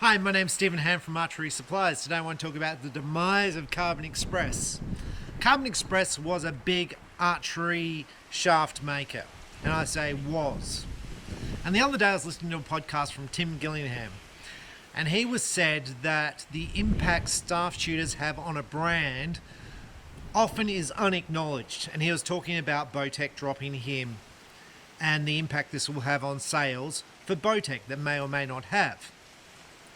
Hi, my name's Stephen Ham from Archery Supplies. Today I want to talk about the demise of Carbon Express. Carbon Express was a big archery shaft maker, and I say was. And the other day I was listening to a podcast from Tim Gillingham, and he was said that the impact staff shooters have on a brand often is unacknowledged, and he was talking about Bowtech dropping him and the impact this will have on sales for Bowtech that may or may not have.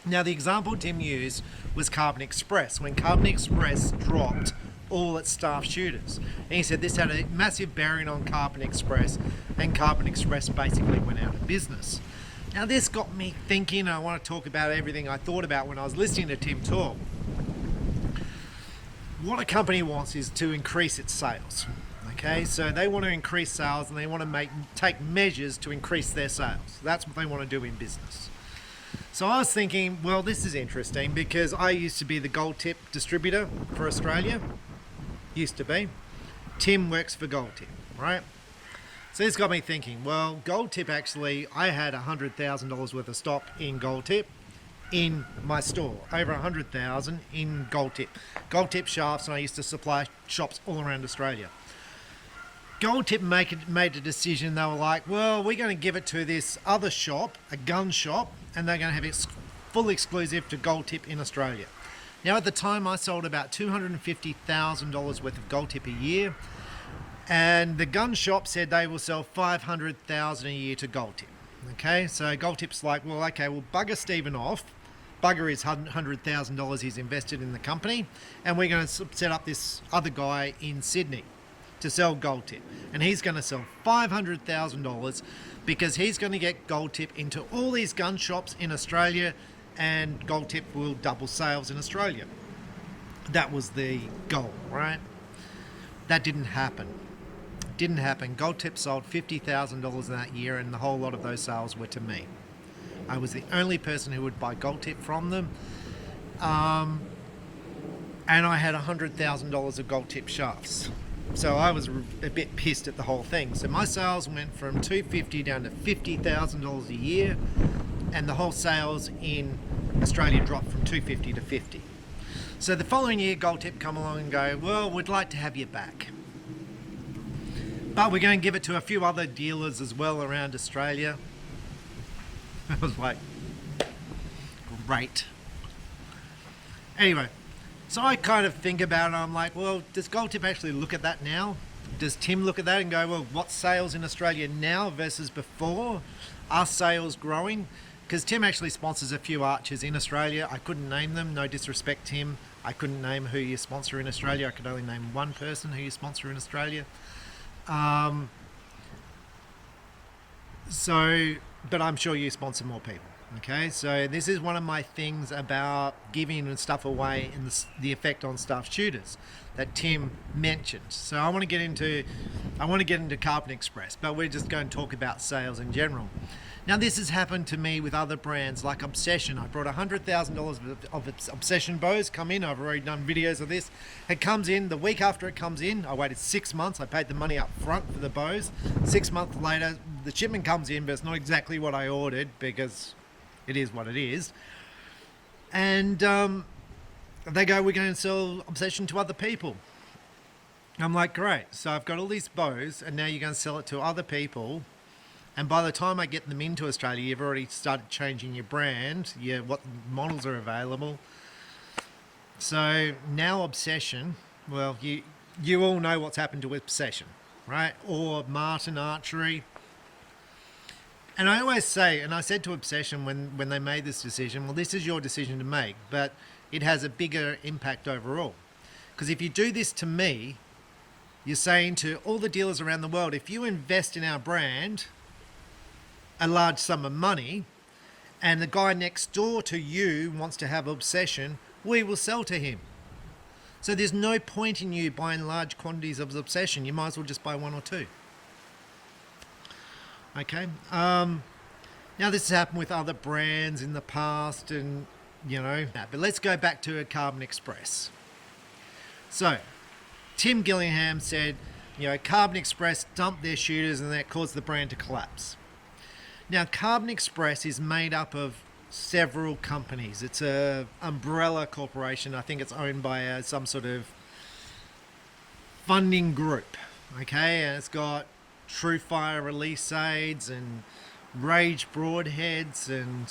Now, the example Tim used was Carbon Express, when Carbon Express dropped all its staff shooters. And he said this had a massive bearing on Carbon Express, and Carbon Express basically went out of business. Now, this got me thinking. I want to talk about everything I thought about when I was listening to Tim talk. What a company wants is to increase its sales. Okay, so they want to increase sales and they want to take measures to increase their sales. That's what they want to do in business. So I was thinking, well, this is interesting because I used to be the gold tip distributor for Australia. Used to be. Tim works for Gold Tip, right? So this got me thinking, well, Gold Tip actually, I had $100,000 worth of stock in Gold Tip in my store. Over $100,000 in Gold Tip. Gold Tip shafts, and I used to supply shops all around Australia. Gold Tip made a decision. They were like, well, we're going to give it to this other shop, a gun shop, and they're going to have it full exclusive to Gold Tip in Australia. Now, at the time, I sold about $250,000 worth of Gold Tip a year, and the gun shop said they will sell $500,000 a year to Gold Tip. Okay, so Gold Tip's like, well, okay, we'll bugger Stephen off. Bugger his $100,000 he's invested in the company, and we're going to set up this other guy in Sydney to sell Gold Tip, and he's going to sell $500,000 because he's going to get Gold Tip into all these gun shops in Australia, and Gold Tip will double sales in Australia. That was the goal, right? That didn't happen. Didn't happen. Gold Tip sold $50,000 that year, and the whole lot of those sales were to me. I was the only person who would buy Gold Tip from them, and I had $100,000 of Gold Tip shafts. So I was a bit pissed at the whole thing. So my sales went from $250,000 down to $50,000 a year, and the whole sales in Australia dropped from $250,000 to $50,000. So the following year, Gold Tip come along and go, well, we'd like to have you back, but we're going to give it to a few other dealers as well around Australia. I was like, great. Anyway, so I kind of think about it. I'm like, well, does Gold Tip actually look at that now? Does Tim look at that and go, well, what's sales in Australia now versus before? Are sales growing? Because Tim actually sponsors a few archers in Australia. I couldn't name them. No disrespect, Tim. I couldn't name who you sponsor in Australia. I could only name one person who you sponsor in Australia. But I'm sure you sponsor more people. Okay, so this is one of my things about giving and stuff away and the effect on staff shooters that Tim mentioned. So I want to get into Carbon Express, but we're just going to talk about sales in general. Now, this has happened to me with other brands like Obsession. I brought $100,000 of Obsession bows come in. I've already done videos of this. It comes in the week after it comes in. I waited 6 months. I paid the money up front for the bows. 6 months later, the shipment comes in, but it's not exactly what I ordered because it is what it is. And they go, we're going to sell Obsession to other people. I'm like, great. So I've got all these bows, and now you're going to sell it to other people. And by the time I get them into Australia, you've already started changing your brand, what models are available. So now Obsession, well, you all know what's happened to Obsession, right? Or Martin Archery. And I always say, and I said to Obsession when they made this decision, well, this is your decision to make, but it has a bigger impact overall. Because if you do this to me, you're saying to all the dealers around the world, if you invest in our brand a large sum of money, and the guy next door to you wants to have Obsession, we will sell to him. So there's no point in you buying large quantities of Obsession. You might as well just buy one or two. Okay. Now this has happened with other brands in the past, and but let's go back to a Carbon Express. So Tim Gillingham said, Carbon Express dumped their shooters and that caused the brand to collapse. Now, Carbon Express is made up of several companies. It's a umbrella corporation. I think it's owned by some sort of funding group. Okay, and it's got Truefire release aids and Rage broadheads and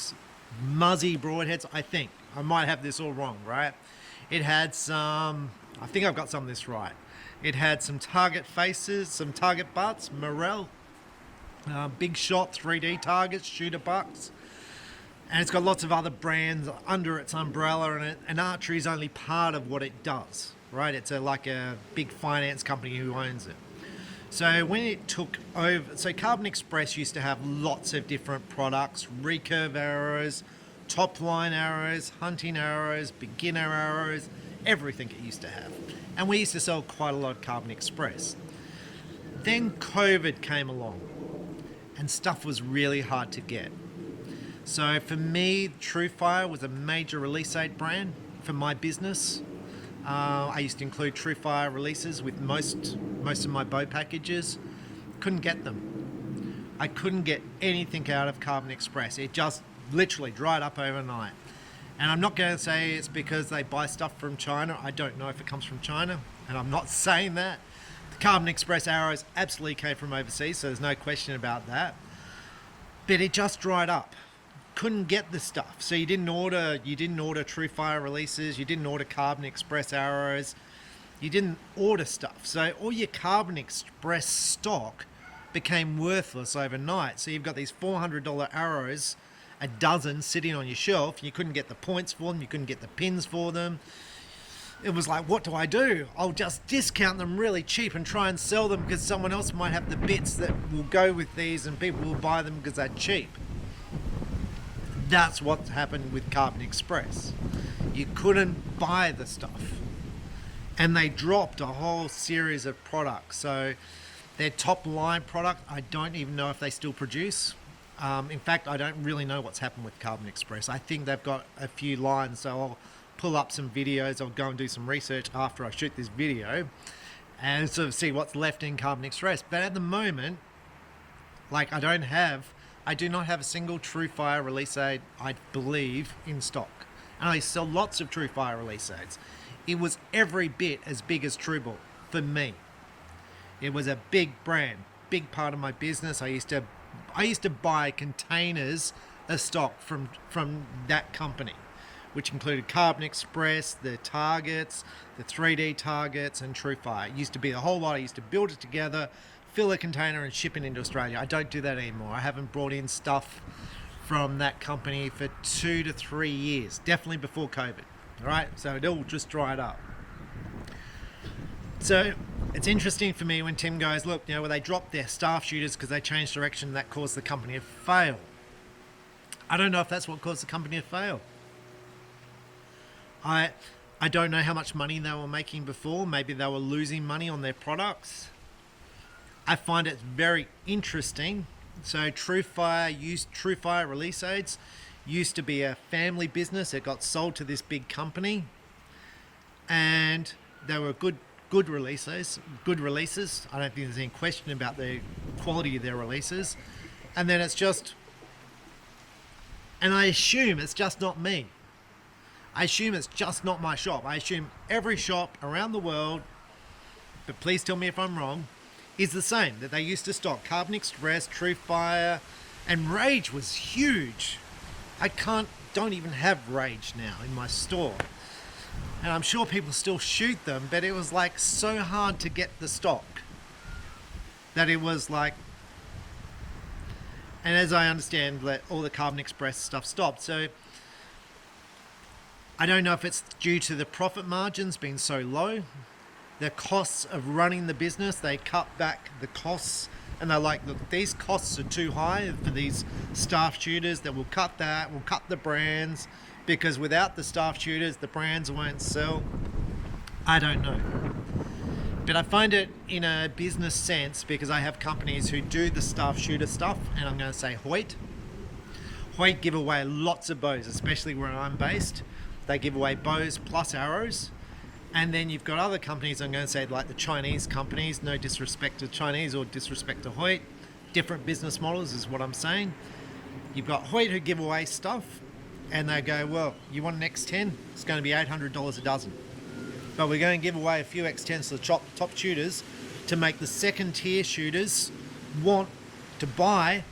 Muzzy broadheads. I think I might have this all wrong, right? It had some. I think I've got some of this right. It had some target faces, some target butts, Morel, big shot 3D targets, shooter bucks, and it's got lots of other brands under its umbrella. And archery is only part of what it does, right? It's like a big finance company who owns it. So when it took over, so Carbon Express used to have lots of different products: recurve arrows, top line arrows, hunting arrows, beginner arrows, everything it used to have. And we used to sell quite a lot of Carbon Express. Then COVID came along and stuff was really hard to get. So for me, Truefire was a major release aid brand for my business. I used to include Truefire releases with most of my bow packages. Couldn't get them. I couldn't get anything out of Carbon Express. It just literally dried up overnight. And I'm not going to say it's because they buy stuff from China. I don't know if it comes from China, and I'm not saying that. The Carbon Express arrows absolutely came from overseas, so there's no question about that. But it just dried up. Couldn't get the stuff. So you didn't order Truefire releases, you didn't order Carbon Express arrows, you didn't order stuff. So all your Carbon Express stock became worthless overnight. So you've got these $400 arrows, a dozen sitting on your shelf. You couldn't get the points for them, you couldn't get the pins for them. It was like, what do I do? I'll just discount them really cheap and try and sell them because someone else might have the bits that will go with these and people will buy them because they're cheap. That's what happened with Carbon Express. You couldn't buy the stuff. And they dropped a whole series of products. So their top line product, I don't even know if they still produce. In fact, I don't really know what's happened with Carbon Express. I think they've got a few lines, so I'll pull up some videos. I'll go and do some research after I shoot this video and sort of see what's left in Carbon Express. But at the moment, like I do not have a single Truefire release aid, I believe, in stock. And I sell lots of Truefire release aids. It was every bit as big as Trueball for me. It was a big brand, big part of my business. I used to buy containers of stock from that company, which included Carbon Express, the targets, the 3D targets, and Truefire. It used to be a whole lot. I used to build it together, fill a container and ship it into Australia. I don't do that anymore. I haven't brought in stuff from that company for 2 to 3 years, definitely before COVID. All right, so it all just dried up. So it's interesting for me when Tim goes, look, where they dropped their staff shooters because they changed direction, that caused the company to fail. I don't know if that's what caused the company to fail. I don't know how much money they were making before. Maybe they were losing money on their products. I find it very interesting. So Truefire release aids used to be a family business. It got sold to this big company, and they were good releases. Good releases. I don't think there's any question about the quality of their releases. And then it's just, and I assume it's just not me. I assume it's just not my shop. I assume every shop around the world, but please tell me if I'm wrong, is the same, that they used to stock Carbon Express, Truefire, and Rage was huge. I don't even have Rage now in my store. And I'm sure people still shoot them, but it was like so hard to get the stock that it was like, and as I understand, all the Carbon Express stuff stopped. So I don't know if it's due to the profit margins being so low, the costs of running the business. They cut back the costs and they're like, look, these costs are too high for these staff shooters, that we'll cut that, we'll cut the brands, because without the staff shooters, the brands won't sell. I don't know. But I find it in a business sense because I have companies who do the staff shooter stuff, and I'm going to say Hoyt. Hoyt give away lots of bows, especially where I'm based. They give away bows plus arrows. And then you've got other companies, I'm going to say like the Chinese companies, no disrespect to Chinese or disrespect to Hoyt, different business models is what I'm saying. You've got Hoyt who give away stuff, And they go, well, you want an X10? It's going to be $800 a dozen. But we're going to give away a few X10s to the top shooters to make the second tier shooters want to buy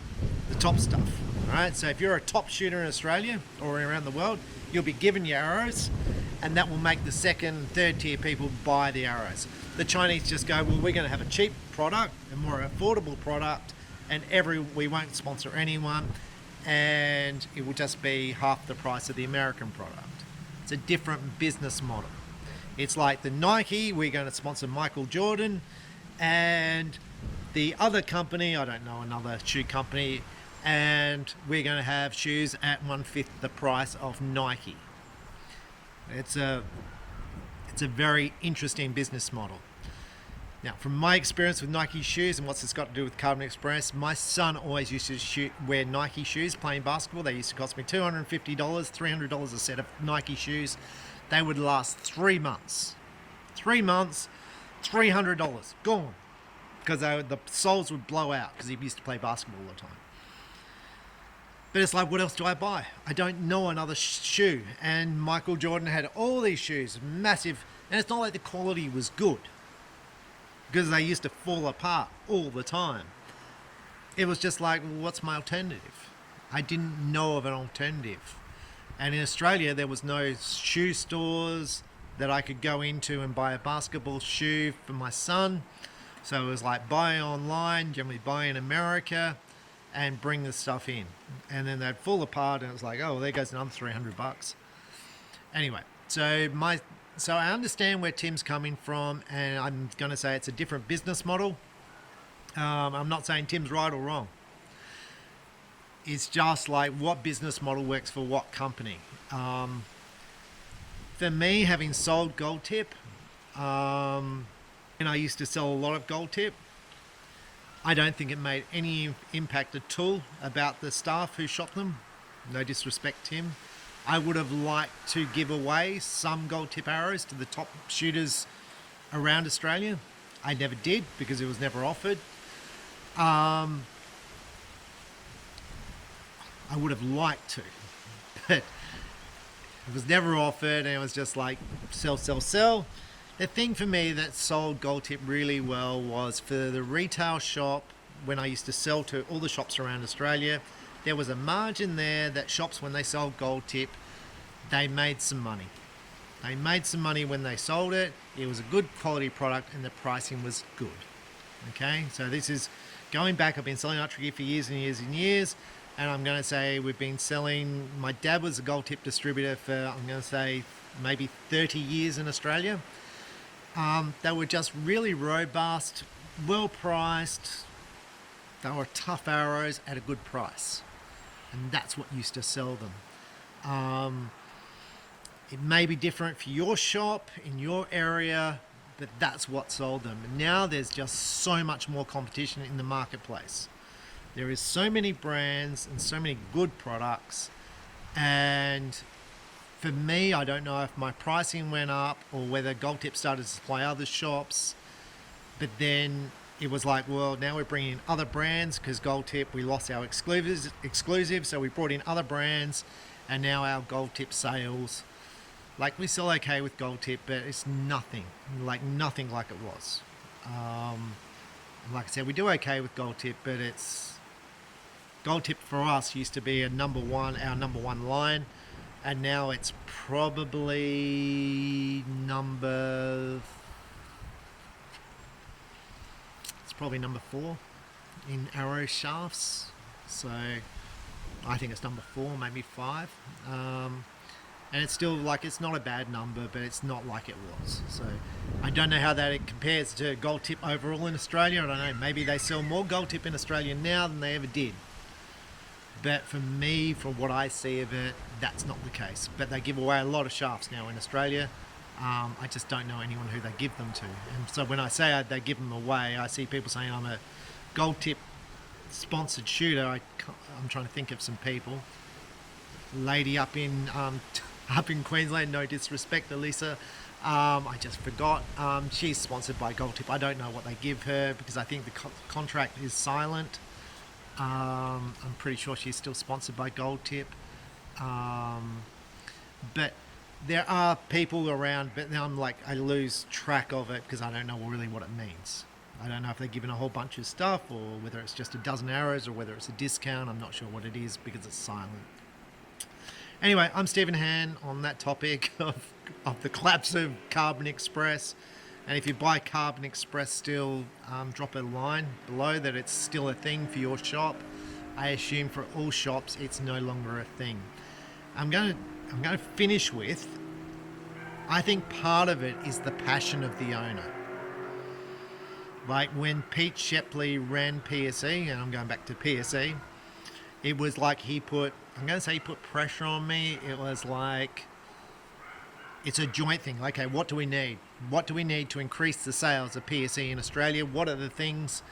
the top stuff. All right, so if you're a top shooter in Australia or around the world, you'll be given your arrows, and that will make the second, third tier people buy the arrows. The Chinese just go, well, we're going to have a cheap product, a more affordable product, and we won't sponsor anyone, and it will just be half the price of the American product. It's a different business model. It's like the Nike, we're going to sponsor Michael Jordan, and the other company, I don't know, another shoe company, and we're going to have shoes at 1/5 the price of Nike. It's a very interesting business model. Now, from my experience with Nike shoes and what's this got to do with Carbon Express, my son always used to wear Nike shoes playing basketball. They used to cost me $250, $300 a set of Nike shoes. They would last 3 months. 3 months, $300, gone. Because the soles would blow out because he used to play basketball all the time. But it's like, what else do I buy? I don't know another shoe. And Michael Jordan had all these shoes, massive, and it's not like the quality was good, because they used to fall apart all the time. It was just like, well, what's my alternative? I didn't know of an alternative. And in Australia, there was no shoe stores that I could go into and buy a basketball shoe for my son. So it was like buy online, generally buy in America, and bring the stuff in. And then they'd fall apart, and it was like, oh, well, there goes another $300. Anyway, so I understand where Tim's coming from, and I'm going to say it's a different business model. I'm not saying Tim's right or wrong. It's just like what business model works for what company. For me, having sold Gold Tip, and I used to sell a lot of Gold Tip, I don't think it made any impact at all about the staff who shot them. No disrespect, Tim. I would have liked to give away some Gold Tip arrows to the top shooters around Australia. I never did because it was never offered. I would have liked to, but it was never offered, and it was just like sell, sell, sell. The thing for me that sold Gold Tip really well was for the retail shop. When I used to sell to all the shops around Australia, there was a margin there that shops, when they sold Gold Tip, they made some money. They made some money when they sold it. It was a good quality product and the pricing was good. Okay, so this is going back. I've been selling Ultra Gear for years and years and years, and I'm going to say we've been selling, my dad was a Gold Tip distributor for, I'm going to say, maybe 30 years in Australia. They were just really robust, well priced. They were tough arrows at a good price, and that's what used to sell them. It may be different for your shop in your area, but that's what sold them. And now there's just so much more competition in the marketplace. There is so many brands and so many good products, and for me, I don't know if my pricing went up or whether Gold Tip started to supply other shops, but then it was like, well, now we're bringing in other brands because Gold Tip, we lost our exclusive, so we brought in other brands, and now our Gold Tip sales, like, we sell okay with Gold Tip, but it's nothing like it was. Like I said, we do okay with Gold Tip, but it's Gold Tip for us used to be our number one line. And now it's probably number 4 in arrow shafts. So I think it's number 4, maybe 5. And it's still like, it's not a bad number, but it's not like it was. So I don't know how that it compares to Gold Tip overall in Australia. I don't know. Maybe they sell more Gold Tip in Australia now than they ever did. But for me, from what I see of it, that's not the case. But they give away a lot of shafts now in Australia. I just don't know anyone who they give them to. And so when I say they give them away, I see people saying I'm a Gold Tip sponsored shooter. I'm trying to think of some people. Lady up in Queensland, no disrespect, Elisa. I just forgot. She's sponsored by Gold Tip. I don't know what they give her because I think the contract is silent. I'm pretty sure she's still sponsored by Gold Tip. But there are people around, but now I'm like, I lose track of it because I don't know really what it means. I don't know if they're giving a whole bunch of stuff or whether it's just a dozen arrows or whether it's a discount. I'm not sure what it is because it's silent. Anyway, I'm Stephen Han on that topic of the collapse of Carbon Express. And if you buy Carbon Express still, drop a line below that it's still a thing for your shop. I assume for all shops it's no longer a thing. I'm going to finish with, I think part of it is the passion of the owner. Like when Pete Shepley ran PSE, and I'm going back to PSE, it was like he put pressure on me. It was like, it's a joint thing. Okay, what do we need? What do we need to increase the sales of PSE in Australia? What are the things?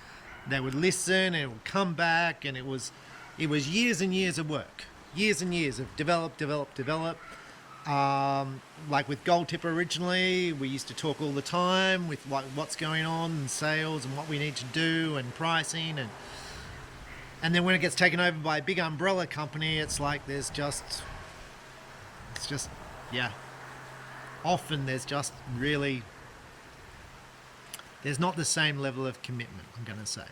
They would listen and it would come back, and it was years and years of work. Years and years of develop. Like with Gold Tip originally, we used to talk all the time with what's going on in sales and what we need to do and pricing, and then when it gets taken over by a big umbrella company, it's like often there's not the same level of commitment, I'm going to say.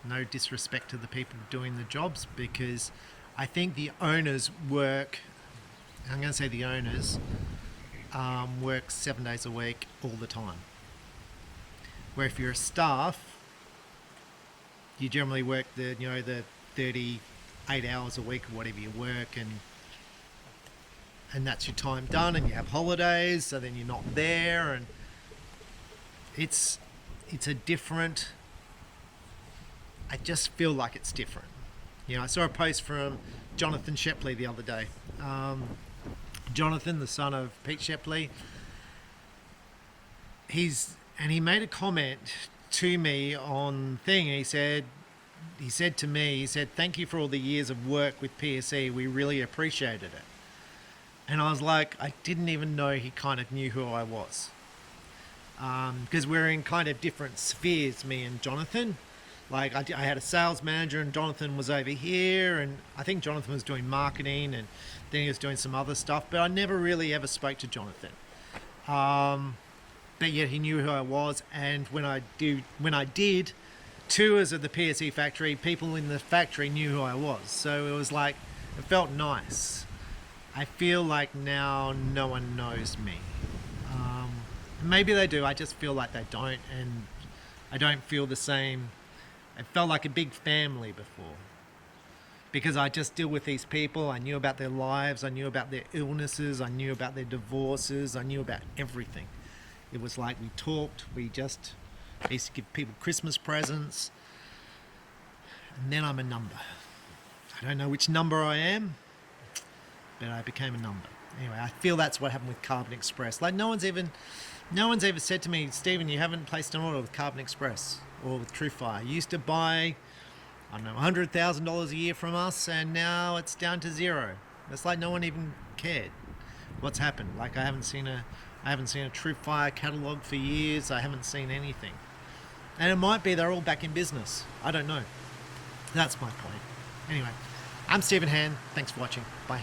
No disrespect to the people doing the jobs, because I think the owners work 7 days a week all the time. Where if you're a staff, you generally work the 38 hours a week or whatever you work, and that's your time done, and you have holidays, so then you're not there, and it's a different. I just feel like it's different. I saw a post from Jonathan Shepley the other day. Jonathan, the son of Pete Shepley, he made a comment to me on thing. He said to me, thank you for all the years of work with PSE. We really appreciated it. And I was like, I didn't even know he kind of knew who I was. Because we're in kind of different spheres, me and Jonathan. Like I had a sales manager and Jonathan was over here, and I think Jonathan was doing marketing and then he was doing some other stuff, but I never really ever spoke to Jonathan. But yet he knew who I was, and when I did tours of the PSE factory, people in the factory knew who I was. So it was like, it felt nice. I feel like now no one knows me. Maybe they do, I just feel like they don't, and I don't feel the same. It felt like a big family before, because I just deal with these people. I knew about their lives, I knew about their illnesses, I knew about their divorces, I knew about everything. It was like we talked, I used to give people Christmas presents, and then I'm a number. I don't know which number I am, but I became a number. Anyway, I feel that's what happened with Carbon Express. Like no one's ever said to me, Stephen, you haven't placed an order with Carbon Express or with TrueFire. You used to buy, I don't know, $100,000 a year from us, and now it's down to zero. It's like no one even cared what's happened. Like I haven't seen a TrueFire catalog for years. I haven't seen anything. And it might be they're all back in business. I don't know. That's my point. Anyway, I'm Stephen Han. Thanks for watching. Bye.